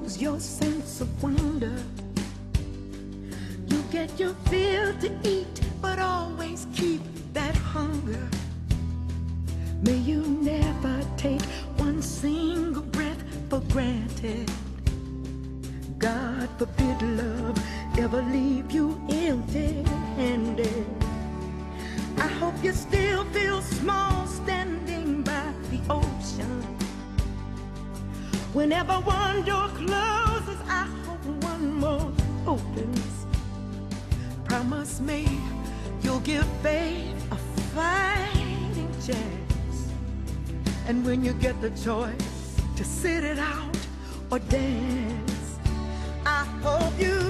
lose your sense of wonder. You get your fill to eat, but always keep that hunger. May you never take one single breath for granted. God forbid love ever leave you empty-handed. I hope you still feel small standing by the ocean. Whenever one door closes, I hope one more opens. Promise me you'll give faith a fighting chance. And when you get the choice to sit it out or dance, I hope you